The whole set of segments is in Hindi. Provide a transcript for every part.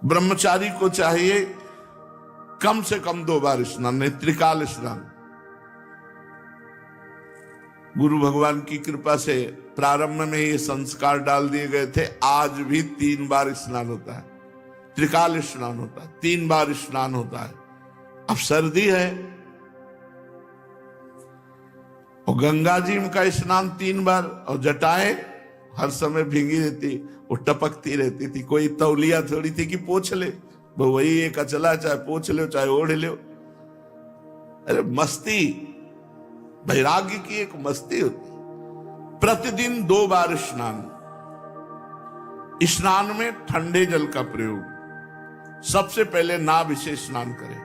ब्रह्मचारी को चाहिए कम से कम 2 बार स्नान, नहीं त्रिकाल स्नान। गुरु भगवान की कृपा से प्रारंभ में ये संस्कार डाल दिए गए थे। आज भी 3 बार स्नान होता है, त्रिकाल स्नान होता है, 3 बार स्नान होता है। अब सर्दी है और गंगा जी का स्नान 3 बार, और जटाएं हर समय भींगी रहती, वो टपकती रहती थी। कोई तौलिया थोड़ी थी कि पोंछ ले, वो वही एक अचला, चाहे पोंछ लो चाहे ओढ़ लो। अरे मस्ती, वैराग्य की एक मस्ती होती। प्रतिदिन 2 बार स्नान। स्नान में ठंडे जल का प्रयोग। सबसे पहले नाभि से स्नान करें।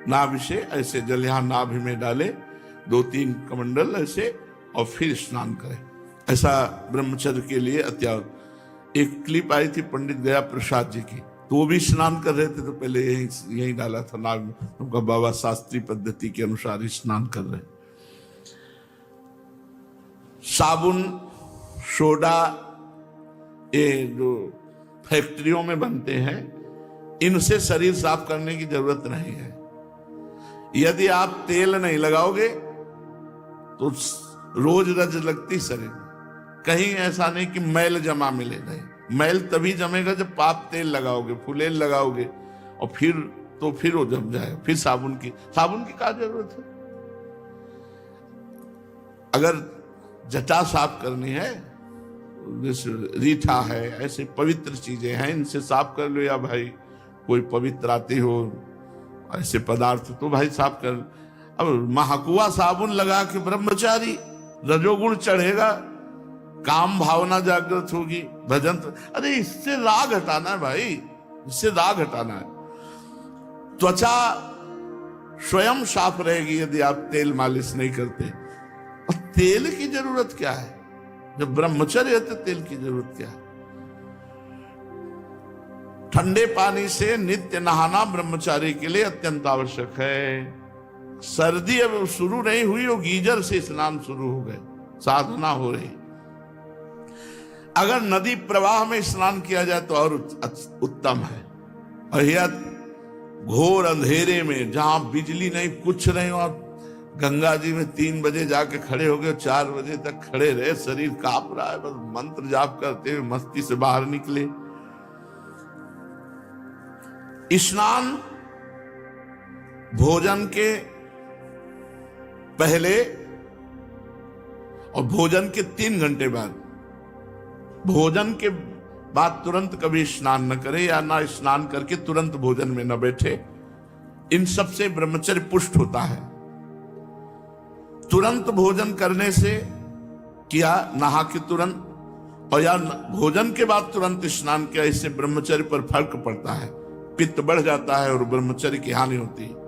नाभि से ऐसे जल यहां नाभि में डाले, 2-3 कमंडल ऐसे, और फिर स्नान करें। ऐसा ब्रह्मचर्य के लिए अत्यावश्यक। एक क्लिप आई थी पंडित गया प्रसाद जी की, तो वो भी स्नान कर रहे थे, तो पहले यही डाला था नाग में। उनका बाबा शास्त्रीय पद्धति के अनुसार ही स्नान कर रहे। साबुन, सोडा, ये जो फैक्ट्रियों में बनते हैं, इनसे शरीर साफ करने की जरूरत नहीं है। यदि आप तेल नहीं लगाओगे तो रोज रज लगती शरीर में। कहीं ऐसा नहीं कि मैल जमा मिले, नहीं। मैल तभी जमेगा जब आप तेल लगाओगे, फुलेल लगाओगे, और फिर वो जम जाए। फिर साबुन की क्या जरूरत है? अगर जटा साफ करनी है, जैसे रीठा है, ऐसे पवित्र चीजें हैं, इनसे साफ कर लो। या भाई कोई पवित्र आती हो ऐसे पदार्थ, तो भाई साफ कर। अब महाकुआ साबुन लगा के ब्रह्मचारी, रजोगुण चढ़ेगा, काम भावना जागृत होगी, भजन। अरे इससे राग हटाना है भाई, इससे राग हटाना है। त्वचा स्वयं साफ रहेगी यदि आप तेल मालिश नहीं करते। और तेल की जरूरत क्या है? जब ब्रह्मचर्य है तो तेल की जरूरत क्या है? ठंडे पानी से नित्य नहाना ब्रह्मचारी के लिए अत्यंत आवश्यक है। सर्दी अब शुरू नहीं हुई, वो गीजर से स्नान शुरू हो गए, साधना हो रही। अगर नदी प्रवाह में स्नान किया जाए तो और उत्तम है। और यह घोर अंधेरे में, जहां बिजली नहीं, कुछ नहीं, और गंगा जी में 3 बजे जाके खड़े हो गए, 4 बजे तक खड़े रहे, शरीर कांप रहा है, बस मंत्र जाप करते हुए मस्ती से बाहर निकले। स्नान भोजन के पहले और भोजन के 3 घंटे बाद। भोजन के बाद तुरंत कभी स्नान न करे, या ना स्नान करके तुरंत भोजन में न बैठे। इन सब से ब्रह्मचर्य पुष्ट होता है। तुरंत भोजन करने से किया, नहा के तुरंत, और या भोजन के बाद तुरंत स्नान किया, इससे ब्रह्मचर्य पर फर्क पड़ता है। पित्त बढ़ जाता है और ब्रह्मचर्य की हानि होती है।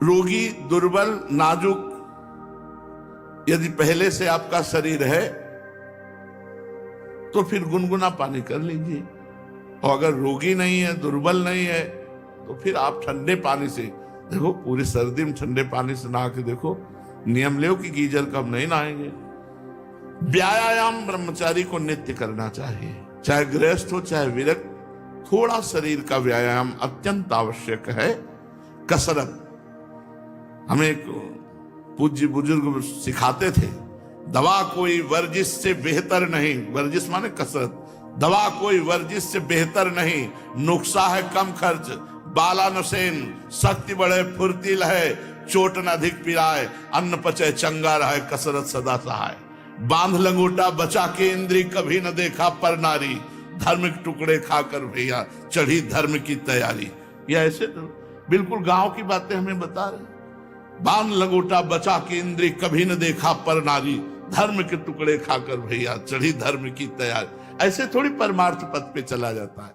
रोगी, दुर्बल, नाजुक, यदि पहले से आपका शरीर है तो फिर गुनगुना पानी कर लीजिए। और अगर रोगी नहीं है, दुर्बल नहीं है, तो फिर आप ठंडे पानी से, देखो पूरी सर्दी में ठंडे पानी से नहा के देखो। नियम ले कि गीजर कब नहीं नहाएंगे। व्यायाम ब्रह्मचारी को नित्य करना चाहिए, चाहे गृहस्थ हो चाहे विरक्त। थोड़ा शरीर का व्यायाम अत्यंत आवश्यक है। कसरत हमें एक पूज्य बुजुर्ग सिखाते थे, दवा कोई वर्जिश से बेहतर नहीं। वर्जिश माने कसरत। दवा कोई वर्जिश से बेहतर नहीं, नुस्खा है कम खर्च, बाला नसेन, शक्ति बढ़े फुर्ती लहे, चोट न अधिक पिराए, अन्न पचे चंगा रहे, कसरत सदा सहाय। बांध लंगोटा बचा के इंद्री, कभी न देखा पर नारी, धर्म के टुकड़े खाकर भैया चढ़ी धर्म की तैयारी। ये ऐसे तो बिल्कुल गांव की बातें हमें बता रहे। बांध लंगोटा बचा के इंद्री, कभी न देखा पर नारी, धर्म के टुकड़े खाकर भैया चढ़ी धर्म की तैयारी। ऐसे थोड़ी परमार्थ पथ पे चला जाता है।